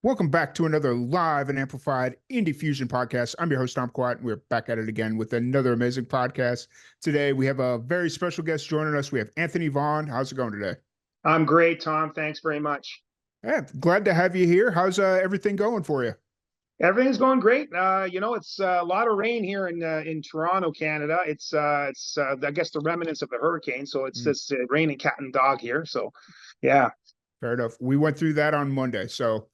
Welcome back to another live and amplified Indie Fusion podcast. I'm your host, Tom Quat, and we're back at it again with another amazing podcast. Today, we have a very special guest joining us. We have Anthony Vaughn. How's it going today? I'm great, Tom. Thanks very much. Yeah, glad to have you here. How's everything going for you? Everything's going great. It's a lot of rain here in Toronto, Canada. It's I guess the remnants of the hurricane, so it's Mm, just raining cat and dog here. So, yeah, fair enough. We went through that on Monday. So,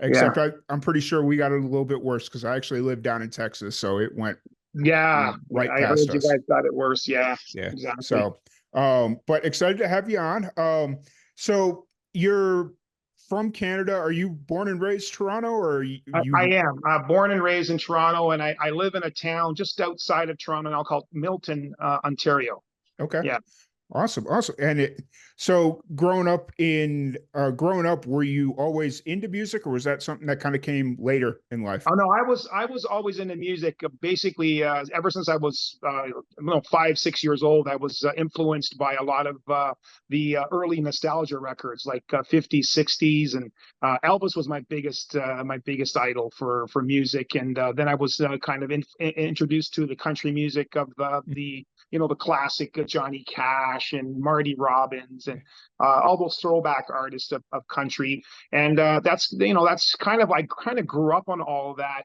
except yeah, I'm pretty sure we got it a little bit worse because I actually live down in Texas. So it went, yeah. right I past heard you us. guys got it worse. Yeah, Yeah. exactly. So, but excited to have you on. So you're from Canada. Are you born and raised Toronto, or I am born and raised in Toronto, and I live in a town just outside of Toronto now called Milton, Ontario. okay? Yeah. Awesome, awesome. So growing up, were you always into music, or was that something that kind of came later in life? Oh no, I was always into music. Basically, ever since I was 5, 6 years old, I was influenced by a lot of the early nostalgia records, like 50s, 60s, and Elvis was my biggest idol for music. And then I was kind of introduced to the country music of the classic Johnny Cash and Marty Robbins and all those throwback artists of country. And that's kind of, I kind of grew up on all of that.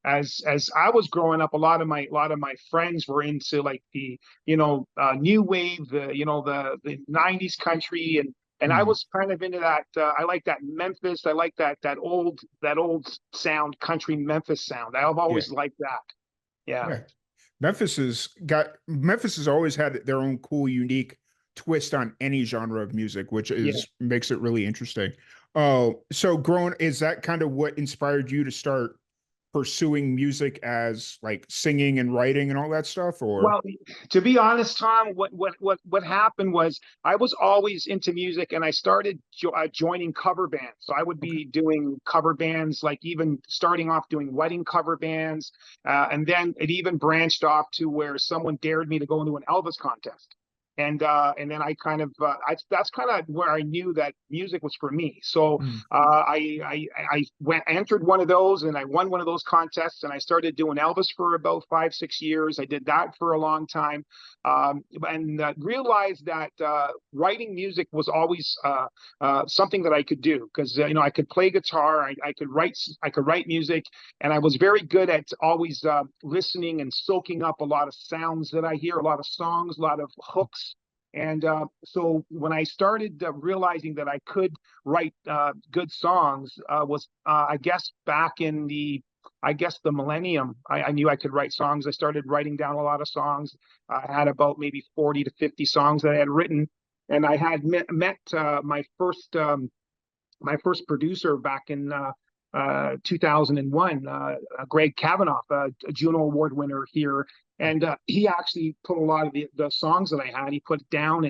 As I was growing up, a lot of my friends were into like the new wave, the '90s country, and I Mhm. was kind of into that. I like that Memphis. I like that old sound, country Memphis sound. I've Yeah, always liked that. Yeah. yeah. Memphis has always had their own cool, unique twist on any genre of music, which Yeah. is makes it really interesting. So growing is that kind of what inspired you to start pursuing music as like singing and writing and all that stuff, or Well, to be honest, Tom, what happened was I was always into music, and I started joining cover bands. So I would okay, be doing cover bands, like even starting off doing wedding cover bands, and then it even branched off to where someone dared me to go into an Elvis contest. And then that's kind of where I knew that music was for me. So mm, I entered one of those, and I won one of those contests, and I started doing Elvis for about 5, 6 years. I did that for a long time, and realized that writing music was always something that I could do, because I could play guitar, I could write music, and I was very good at always listening and soaking up a lot of sounds that I hear, a lot of songs, a lot of hooks. And so when I started realizing that I could write good songs, was I guess back in the millennium. I knew I could write songs. I started writing down a lot of songs. I had about maybe 40 to 50 songs that I had written, and I had met my first producer back in 2001, Greg Kavanaugh, a Juno Award winner here. And he actually put a lot of the songs that I had, he put down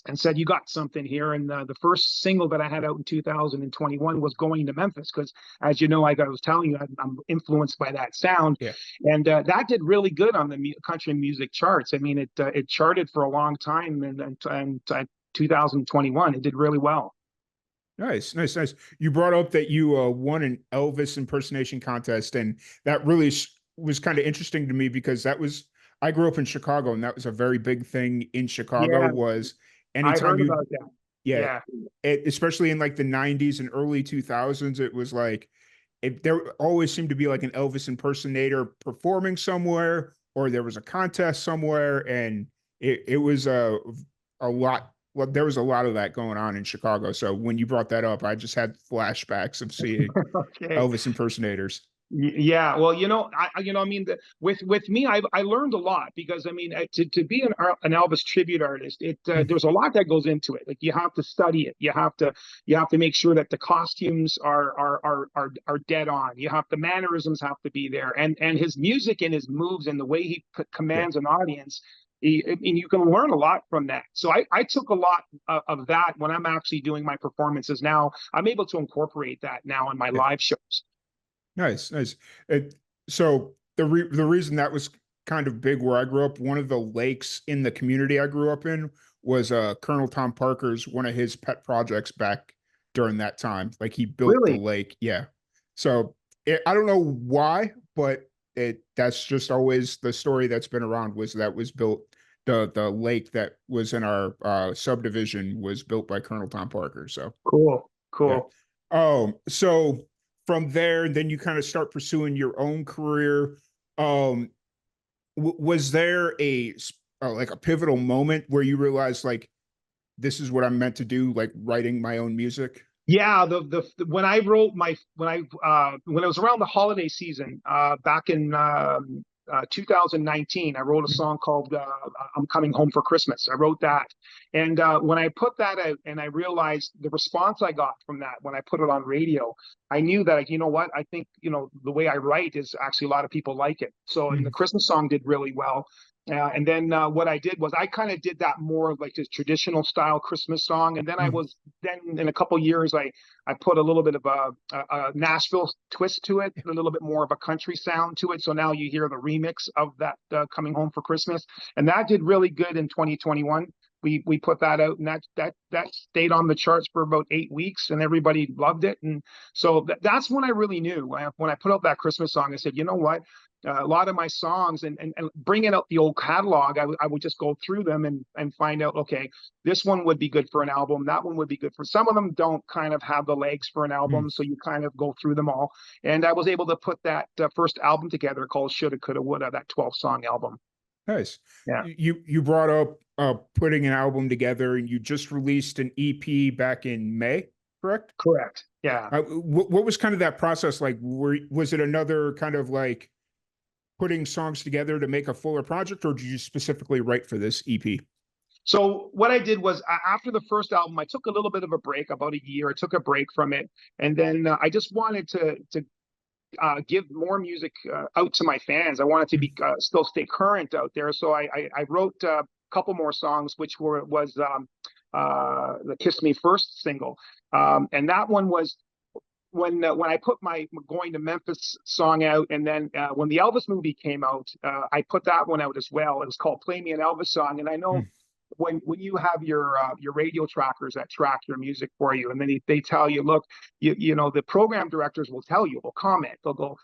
and said, "You got something here." And the first single that I had out in 2021 was "Going to Memphis," because, as you know, like I was telling you, I'm influenced by that sound. yeah. And that did really good on the country music charts. I mean, it charted for a long time, and 2021, it did really well. Nice, nice, nice. You brought up that you won an Elvis impersonation contest, and that really was kind of interesting to me because I grew up in Chicago, and that was a very big thing in Chicago. Yeah, Was I anytime heard you, about that. yeah, Yeah. especially in like the '90s and early 2000s, it was like there always seemed to be like an Elvis impersonator performing somewhere, or there was a contest somewhere, and it was a lot. Well, there was a lot of that going on in Chicago. So when you brought that up, I just had flashbacks of seeing Okay. Elvis impersonators. Yeah, well, I mean, with me, I learned a lot, because I mean, to be an Elvis tribute artist, Mm, there's a lot that goes into it. Like, you have to study it. You have to make sure that the costumes are dead on. The mannerisms have to be there, and his music and his moves and the way he yeah, commands an audience. I mean, you can learn a lot from that. So I took a lot of that when I'm actually doing my performances now. I'm able to incorporate that now in my yeah. live shows. Nice, nice. So the reason that was kind of big where I grew up, one of the lakes in the community I grew up in was Colonel Tom Parker's one of his pet projects back. during that time. Like he built the Really? lake. Yeah. So I don't know why, but that's just always the story that's been around, was that was built, the lake that was in our subdivision was built by Colonel Tom Parker. So Cool. yeah. Cool. So from there, then you kind of start pursuing your own career. Um, was there like a pivotal moment where you realized like this is what I'm meant to do, like writing my own music? Yeah, when I wrote my when it was around the holiday season back in 2019, I wrote a song called "I'm Coming Home for Christmas." I wrote that, and when I put that out, and I realized the response I got from that when I put it on radio, I knew that, you know what, I think, the way I write is actually a lot of people like it. So, and the Mm, Christmas song did really well. And then what I did was I kind of did that more of like this traditional style Christmas song, and then I mm, was then in a couple years I put a little bit of a Nashville twist to it, a little bit more of a country sound to it. So now you hear the remix of that "Coming Home for Christmas," and that did really good in 2021. We put that out, and that stayed on the charts for about 8 weeks, and everybody loved it. And so that's when I really knew, when I put out that Christmas song. I said, you know what? A lot of my songs, and bringing out the old catalog, I would just go through them and find out, okay, this one would be good for an album, that one would be good for, some of them don't kind of have the legs for an mm. album, so you kind of go through them all. And I was able to put that first album together called "Shoulda Coulda Woulda," that 12-song album. Nice. Yeah. You brought up putting an album together, and you just released an EP back in May, correct? Correct. Yeah. What was kind of that process like? Was it another kind of like putting songs together to make a fuller project, or did you specifically write for this EP? So what I did was, after the first album, I took a little bit of a break, about a year. I took a break from it, and then I just wanted to give more music out to my fans. I wanted to be still stay current out there. So I wrote a couple more songs, which was the "Kiss Me First" single, and that one was when I put my "Going to Memphis" song out, and then when the Elvis movie came out, I put that one out as well. It was called "Play Me an Elvis Song," and I know Mm, when you have your radio trackers that track your music for you, and then they tell you, look, the program directors will tell you, will comment, they'll go,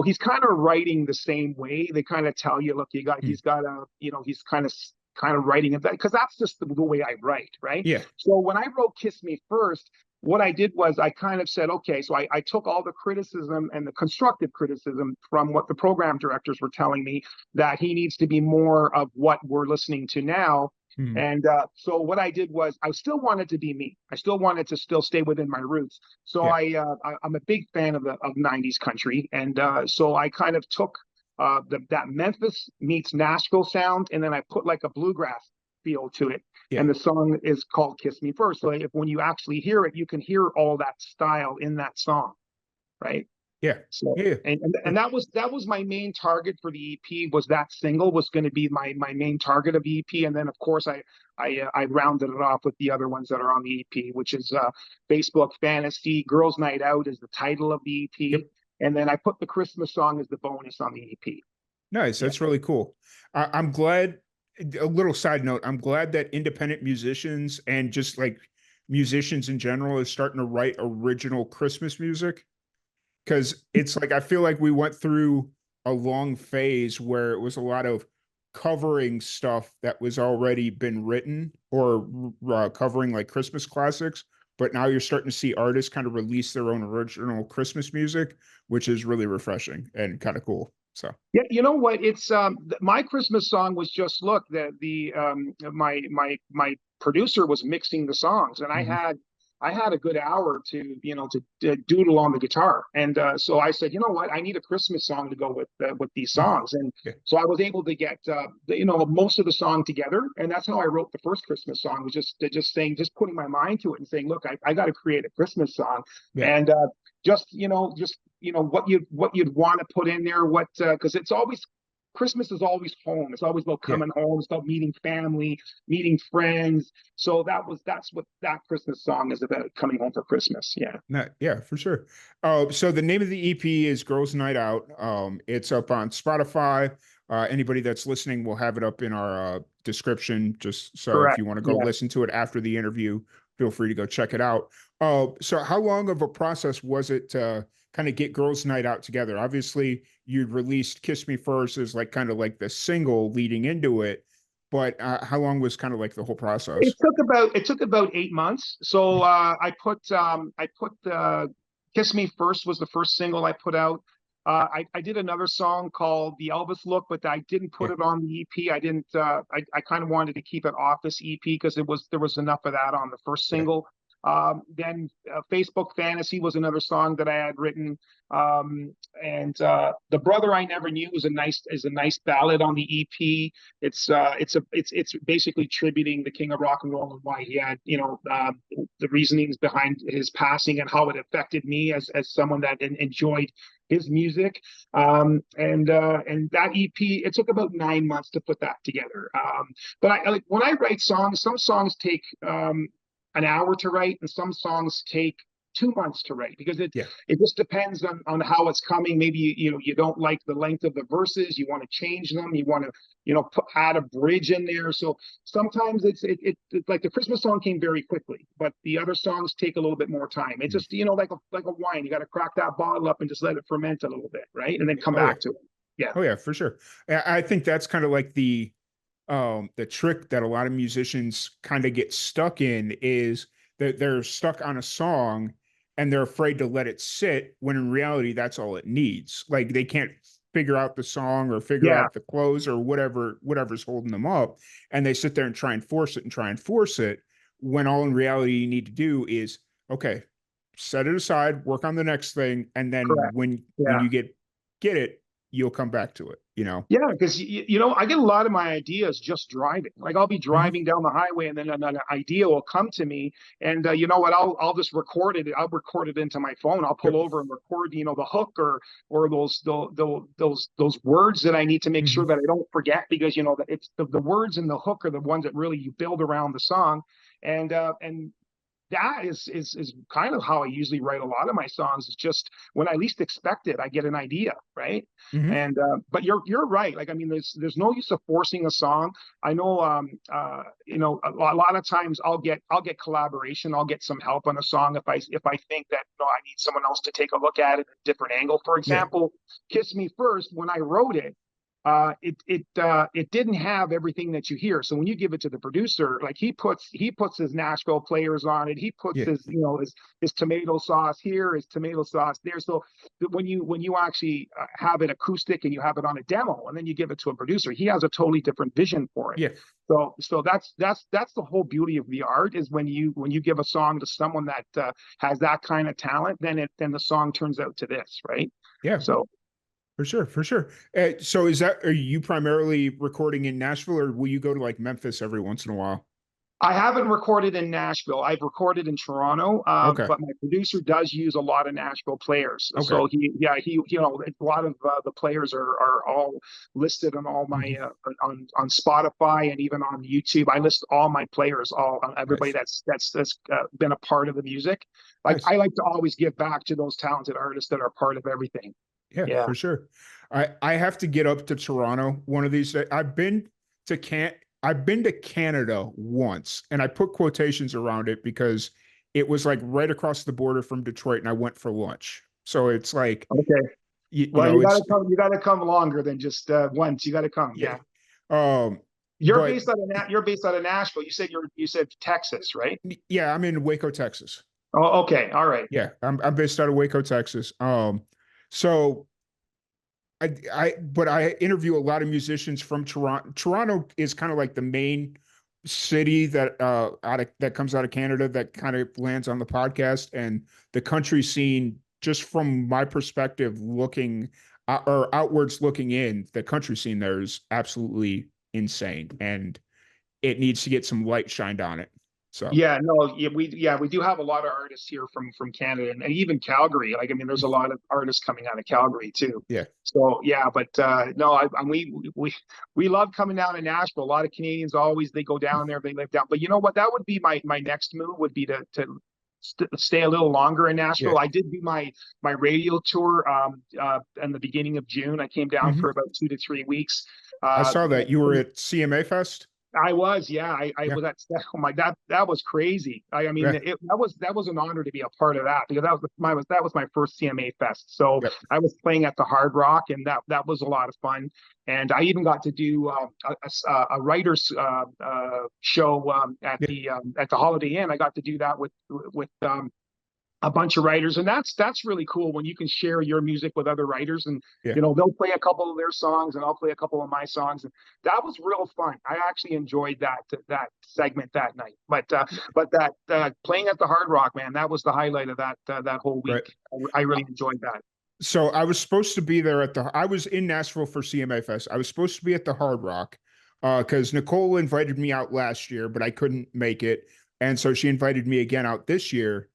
he's kind of writing the same way. They kind of tell you, look, mm. he's got a, he's kind of writing it, because that's just the way I write, right? Yeah, So when I wrote "Kiss Me First," what I did was I kind of said, okay, so I took all the criticism and the constructive criticism from what the program directors were telling me, that he needs to be more of what we're listening to now. mm, And so what I did was I still wanted to be me. I still wanted to still stay within my roots. So yeah, I'm a big fan of 90s country, and so I kind of took that Memphis meets Nashville sound, and then I put like a bluegrass feel to it. yeah, And the song is called "Kiss Me First." So if when you actually hear it, you can hear all that style in that song, right? yeah, So yeah. and that was my main target for the EP. Was that single was going to be my main target of the EP, and then of course I rounded it off with the other ones that are on the EP, which is "Facebook Fantasy," "Girls Night Out" is the title of the Yep. EP, and then I put the Christmas song as the bonus on the EP. Nice. Yeah. That's really cool. I'm glad. A little side note: I'm glad that independent musicians and just like musicians in general is starting to write original Christmas music, because it's like I feel like we went through a long phase where it was a lot of covering stuff that was already been written, or covering like Christmas classics. But now you're starting to see artists kind of release their own original Christmas music, which is really refreshing and kind of cool. So, Yeah, you know what? It's my Christmas song was just, look, the my producer was mixing the songs, and I mhm. had a good hour to doodle on the guitar, and so I said, you know what? I need a Christmas song to go with these songs, and Yeah, so I was able to get most of the song together, and that's how I wrote the first Christmas song. Was just putting my mind to it and saying, look, I got to create a Christmas song, yeah, and just what you'd want to put in there, what because it's always, Christmas is always home. It's always about yeah. coming home. It's about meeting family, meeting friends. So that's what that Christmas song is about: coming home for Christmas. Yeah. Yeah, for sure. So the name of the EP is Girls Night Out. It's up on Spotify. Anybody that's listening will have it up in our description, just so if Correct. you want to go Yeah. listen to it after the interview, feel free to go check it out. So how long of a process was it to kind of get girls' night out together? Obviously, you'd released "Kiss Me First" as like kind of like the single leading into it, but how long was kind of like the whole process? It took about 8 months. So I put "Kiss Me First" was the first single I put out. I did another song called "The Elvis Look," but I didn't put Yeah, it on the EP. I didn't. I kind of wanted to keep it off this EP because there was enough of that on the first yeah. single. Then "Facebook Fantasy" was another song that I had written. And "The Brother I Never Knew" is a nice ballad on the EP. It's basically tributing the king of rock and roll and why he had, the reasonings behind his passing and how it affected me as someone that enjoyed his music. And that EP, it took about 9 months to put that together. But I like when I write songs, some songs take an hour to write, and some songs take 2 months to write because Yeah. it just depends on how it's coming. Maybe you don't like the length of the verses, you want to change them, you want to add a bridge in there. So sometimes it's like the Christmas song came very quickly, but the other songs take a little bit more time. It's just like a wine, you got to crack that bottle up and just let it ferment a little bit, right, and then come Oh yeah. back to it. Yeah. Oh yeah, for sure. I think that's kind of like the trick that a lot of musicians kind of get stuck in is that they're stuck on a song and they're afraid to let it sit when in reality that's all it needs. Like they can't figure out the song or figure Yeah. out the close or whatever's holding them up, and they sit there and try and force it and try and force it when all in reality you need to do is okay, set it aside, work on the next thing, and then Correct. when Yeah. you get it, you'll come back to it, you know. Yeah, because I get a lot of my ideas just driving. Like I'll be Mhm. driving down the highway, and then an idea will come to me, and you know what? I'll just record it. I'll record it into my phone. I'll pull Yep. over and record, the hook or those words that I need to make Mhm. sure that I don't forget because that it's the words and the hook are the ones that really you build around the song, and that is kind of how I usually write a lot of my songs. Is just when I least expect it, I get an idea, right? Mhm. And but you're right. Like I mean, there's no use of forcing a song. I know, a lot of times I'll get collaboration. I'll get some help on a song if I think that I need someone else to take a look at it at a different angle. For Yeah. example, "Kiss Me First," when I wrote it, it didn't have everything that you hear. So when you give it to the producer, like he puts his Nashville players on it. He puts Yeah. his tomato sauce here, his tomato sauce there. So when you actually have it acoustic and you have it on a demo, and then you give it to a producer, he has a totally different vision for it. Yeah. So that's the whole beauty of the art is when you give a song to someone that has that kind of talent, then the song turns out to this, right? Yeah. So For sure. For sure. So are you primarily recording in Nashville, or will you go to like Memphis every once in a while? I haven't recorded in Nashville. I've recorded in Toronto, Okay. but my producer does use a lot of Nashville players. Okay. So a lot of the players are all listed on all my Mhm. on Spotify and even on YouTube. I list all my players, all everybody Nice. that's been a part of the music. Like Nice. I like to always give back to those talented artists that are part of everything. Yeah, Yeah. for sure. I have to get up to Toronto one of these days. To can I've been to Canada once, and I put quotations around it because it was like right across the border from Detroit, and I went for lunch. So it's like Okay. you Well, know, you gotta it's come. You gotta come longer than just once. You gotta come. yeah. Yeah. Um, You're but based out of you're based out of Nashville. You said Texas, right? yeah, I'm in Waco, Texas. Oh, okay. All right. Yeah, I'm based out of Waco, Texas. So but I interview a lot of musicians from Toronto. Toronto is kind of like the main city that that comes out of Canada that kind of lands on the podcast, and the country scene. Just from my perspective, looking or outwards looking in, the country scene there is absolutely insane, and it needs to get some light shined on it. So Yeah, no, we do have a lot of artists here from Canada and even Calgary. Like I mean, there's a lot of artists coming out of Calgary too. yeah, So yeah, but no, we love coming down to Nashville. A lot of Canadians always they go down there, they live down. But you know what? That would be my next move would be to stay a little longer in yeah. Nashville. I did do my radio tour in the beginning of June. I came down Hmm. for about 2 to 3 weeks. I Uh, saw that you were at CMA Fest. I was, yeah, I Yeah. was at, oh my, that was crazy. I mean, Yeah. that was an honor to be a part of that, because that was my first CMA Fest. So Yep. I was playing at the Hard Rock, and that was a lot of fun. And I even got to do a writers show Yeah. at the Holiday Inn. I got to do that with a bunch of writers, and that's really cool when you can share your music with other writers, and Yeah. they'll play a couple of their songs and I'll play a couple of my songs, and that was real fun. I actually enjoyed that segment that night. But that playing at the Hard Rock, man, that was the highlight of that whole Right. week. I really enjoyed that. So I was supposed to be there I was in Nashville for CMA Fest. I was supposed to be at the Hard Rock because Nicole invited me out last year, but I couldn't make it. And so she invited me again out this year.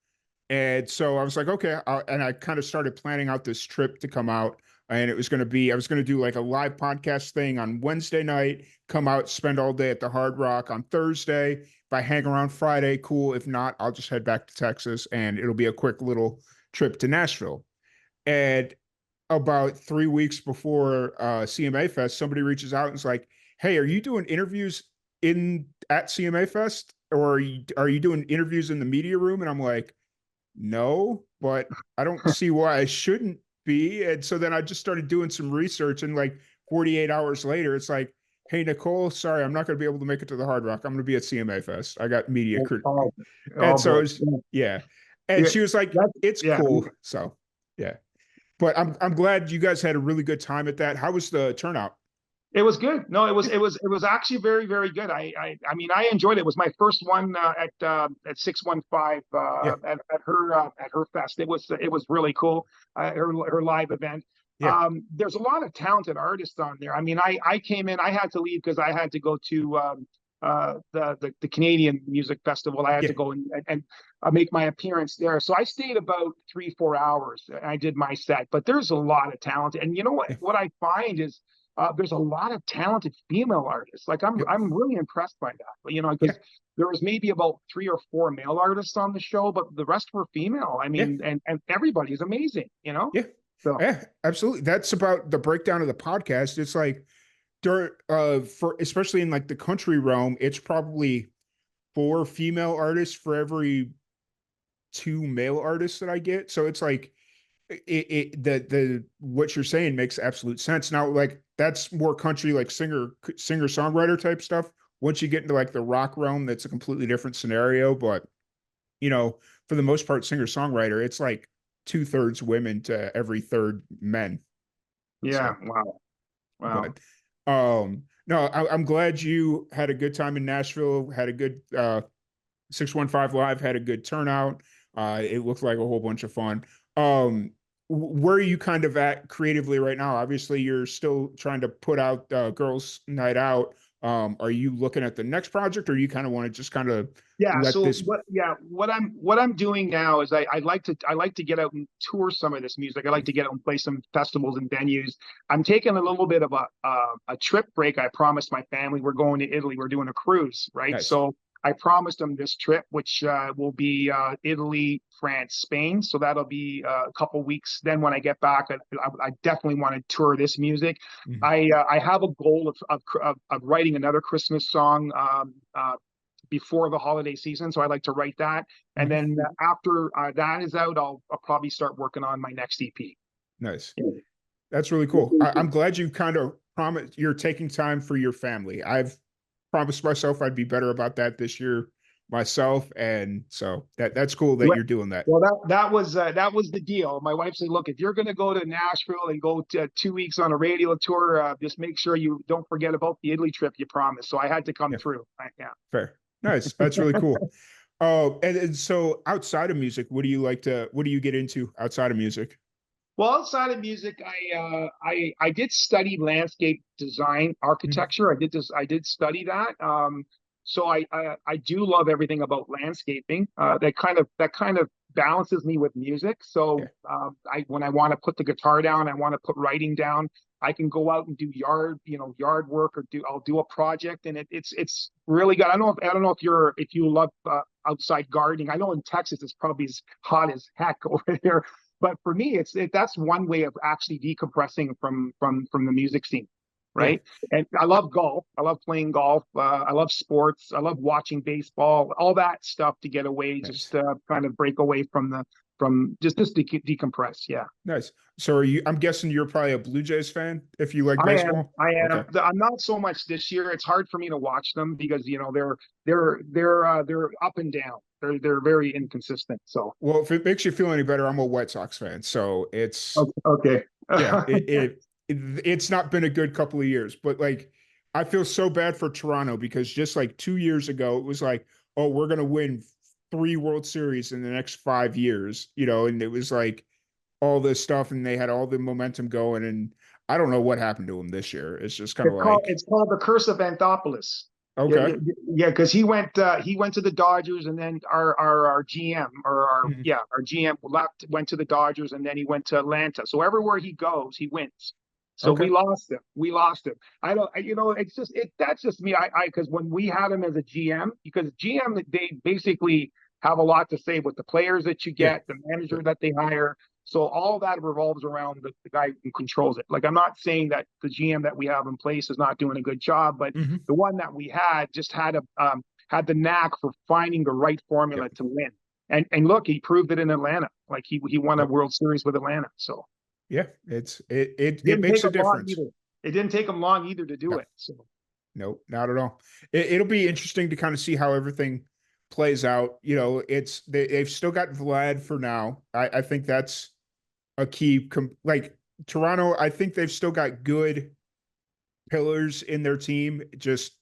And so I was like, okay. And I kind of started planning out this trip to come out. And it was going to be, I was going to do like a live podcast thing on Wednesday night, come out, spend all day at the Hard Rock on Thursday. If I hang around Friday, cool. If not, I'll just head back to Texas and it'll be a quick little trip to Nashville. And about 3 weeks before CMA Fest, somebody reaches out and is like, "Hey, are you doing interviews in at CMA Fest, or are you doing interviews in the media room?" And I'm like, "No, but I don't see why I shouldn't be." And so then I just started doing some research, and like 48 hours later, it's like, "Hey, Nicole, sorry, I'm not going to be able to make it to the Hard Rock. I'm going to be at CMA Fest. I got media." Oh, And oh so boy. it's, yeah, and Yeah, she was like, that, "It's yeah. cool." So yeah. But I'm glad you guys had a really good time at that. How was the turnout? It was good. No, it was actually very, very good. I mean, I enjoyed it. It was my first one at 615 Yeah, at her fest. It was really cool. Her live event. yeah, There's a lot of talented artists on there. I mean, I came in. I had to leave because I had to go to the Canadian Music Festival. I had yeah, to go and make my appearance there. So I stayed about 3 4 hours. And I did my set. But there's a lot of talent, and you know what? yeah, What I find is there's a lot of talented female artists. Like yep, I'm really impressed by that. But, yeah, because there was maybe about 3 or 4 male artists on the show, but the rest were female. I yeah, mean, and everybody's amazing. yeah, So yeah, absolutely. That's about the breakdown of the podcast. It's like for especially in like the country realm, it's probably 4 female artists for every 2 male artists that I get. So it's like the what you're saying makes absolute sense. Now, like that's more country, like singer songwriter type stuff. Once you get into like the rock realm, that's a completely different scenario. But for the most part, singer songwriter, it's like 2/3 women to every third men. yeah, So, wow, wow. but no, I'm glad you had a good time in Nashville. Had a good 615 Live. Had a good turnout. It looked like a whole bunch of fun. Where are you kind of at creatively right now? Obviously, you're still trying to put out Girls Night Out. Are you looking at the next project, or you kind of want to just kind of Yeah. let So this? what I'm doing now is I like to get out and tour some of this music. I like to get out and play some festivals and venues. I'm taking a little bit of a trip break. I promised my family we're going to Italy. We're doing a cruise, right? Nice. So I promised them this trip, which will be Italy, France, Spain. So that'll be a couple weeks. Then when I get back, I definitely want to tour this music. Mhm. I have a goal of writing another Christmas song before the holiday season. So I like to write that. And Mhm. then after that is out, I'll probably start working on my next EP. Nice. That's really cool. I'm glad you kind of promised you're taking time for your family. I've promised myself I'd be better about that this year myself, and so that's cool that Well, you're doing that. well, that was the deal. My wife said, "Look, if you're going to go to Nashville and go to 2 weeks on a radio tour, just make sure you don't forget about the Italy trip you promised." So I had to come Yeah, through. Yeah. fair. Nice. That's really cool. And so outside of music, what do you get into outside of music? Well, outside of music, I did study landscape design Mhm. architecture. I did study that. So I do love everything about landscaping. That kind of balances me with music. So Yeah. I when I want to put the guitar down, I want to put writing down. I can go out and do yard work, or I'll do a project, and it's really good. I don't know if you love outside gardening. I know in Texas it's probably as hot as heck over there, but for me, that's one way of actually decompressing from the music scene, Yeah. right? And I love golf. I love playing golf. I love sports. I love watching baseball, all that stuff to get away, Nice. just kind of break away from just decompress. Yeah. Nice. So are you, I'm guessing you're probably a Blue Jays fan if you like I am. baseball? I Okay. am. I'm not so much this year. It's hard for me to watch them because they're up and down. They're very inconsistent. So Well, if it makes you feel any better, I'm a White Sox fan. So it's, okay. yeah, it's not been a good couple of years, but like I feel so bad for Toronto because just like 2 years ago, it was like, oh, we're gonna win 3 World Series in the next 5 years, and it was like all this stuff, and they had all the momentum going, and I don't know what happened to them this year. It's just kind of like, It's called the curse of Anthopoulos. Yeah, okay, yeah, because he went to the Dodgers, and then our GM mhm, our GM went to the Dodgers, and then he went to Atlanta. So everywhere he goes, he wins. So okay, we lost him. We lost him. I don't, it's just that's just me. Because when we had him as a GM, because GM they basically have a lot to say with the players that you yeah, get, the yeah, manager that they hire. So all that revolves around the guy who controls it. Like I'm not saying that the GM that we have in place is not doing a good job, but hmm, the one that we had just had the knack for finding the right yeah, formula to win. And look, he proved it in Atlanta. Like he won a yep, World Series with Atlanta. So yeah. It didn't makes take a him long difference. either. It didn't take him long either to do No, it. So no, not at all. It'll be interesting to kind of see how everything plays out. They've still got Vlad for now. I think that's a key. Like Toronto, I think they've still got good pillars in their team. Just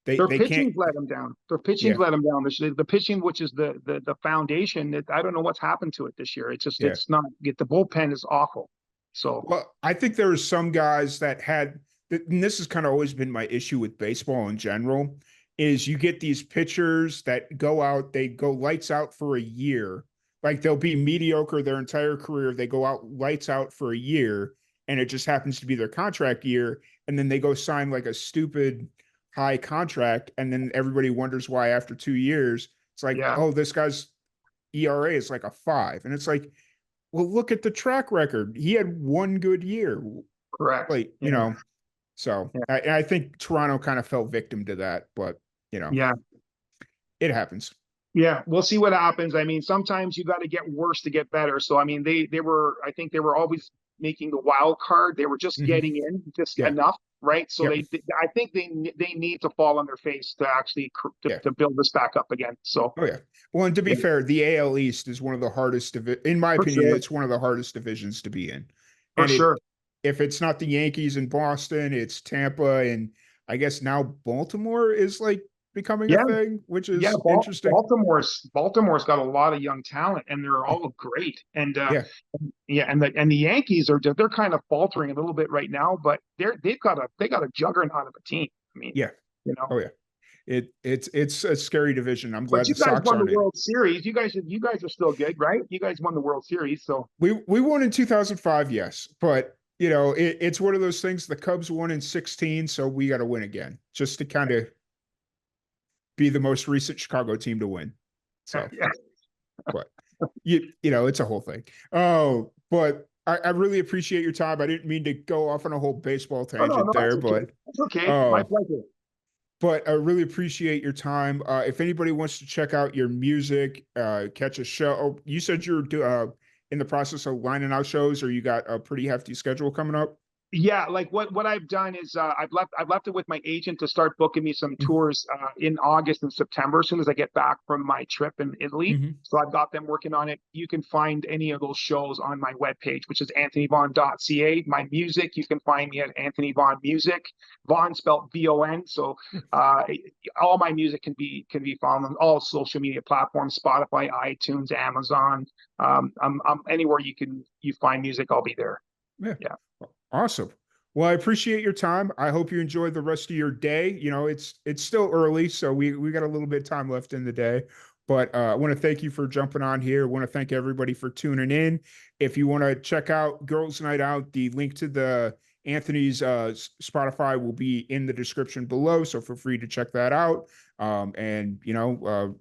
their they can't. pitching's let him down. Their pitching's Yeah, let him down. The pitching, which is the foundation, I don't know what's happened to it this year. yeah. It's not. The bullpen is awful. So Well, I think there are some guys that had, and this has kind of always been my issue with baseball in general, is you get these pitchers that go out, they go lights out for a year. Like they'll be mediocre their entire career. They go out lights out for a year, and it just happens to be their contract year. And then they go sign like a stupid high contract. And then everybody wonders why after 2 years, it's like, yeah, oh, this guy's ERA is like a 5. And it's like, well, look at the track record. He had one good year. correct. Like, Yeah, so yeah, I think Toronto kind of fell victim to that, but yeah. it happens. Yeah, we'll see what happens. I mean, sometimes you got to get worse to get better. So I mean, they were I think they were always making the wild card. They were just Hmm. getting in just Yeah. enough, right? So Yep. I think they need to fall on their face to actually Yeah. to build this back up again. So Oh yeah. Well, and to be yeah, fair, the AL East is one of the hardest in my for opinion, sure, it's one of the hardest divisions to be in. for And it sure. if it's not the Yankees in Boston, it's Tampa, and I guess now Baltimore is like becoming a Yeah, thing, which yeah. is interesting. Baltimore's got a lot of young talent, and they're all great. And Yeah. yeah, and the Yankees they're kind of faltering a little bit right now, but they got a juggernaut of a team. I mean, Yeah. you know. Oh yeah. It's a scary division. I'm But glad you the guys Sox won the aren't in it. World Series. You guys are still good, right? You guys won the World Series, so We won in 2005, yes, but it's one of those things. The Cubs won in 16, so we got to win again, just to kind of be the most recent Chicago team to win. So, yeah, but it's a whole thing. Oh, but I really appreciate your time. I didn't mean to go off on a whole baseball oh no, tangent no, that's there, okay. but That's okay. My oh, pleasure. but I really appreciate your time. If anybody wants to check out your music, catch a show. Oh, you said you're in the process of lining out shows, or you got a pretty hefty schedule coming up. Yeah, like what I've done is I've left it with my agent to start booking me some tours in August and September as soon as I get back from my trip in Italy. Mm-hmm. So I've got them working on it. You can find any of those shows on my webpage, which is anthonyvaughn.ca. My music, you can find me at Anthony Vaughn Music. Vaughn spelled VON. So uh, all my music can be found on all social media platforms: Spotify, iTunes, Amazon. I'm anywhere you find music, I'll be there. Yeah. Yeah. Awesome. Well, I appreciate your time. I hope you enjoy the rest of your day. It's still early, so we got a little bit of time left in the day. But I want to thank you for jumping on here. I want to thank everybody for tuning in. If you want to check out Girls Night Out, the link to the Anthony's Spotify will be in the description below. So feel free to check that out. And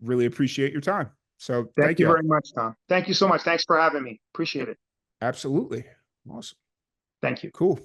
really appreciate your time. So Thank thank you you. very much, Tom. Thank you so much. Thanks for having me. Appreciate Yep, it. absolutely. Awesome. Thank you. Cool.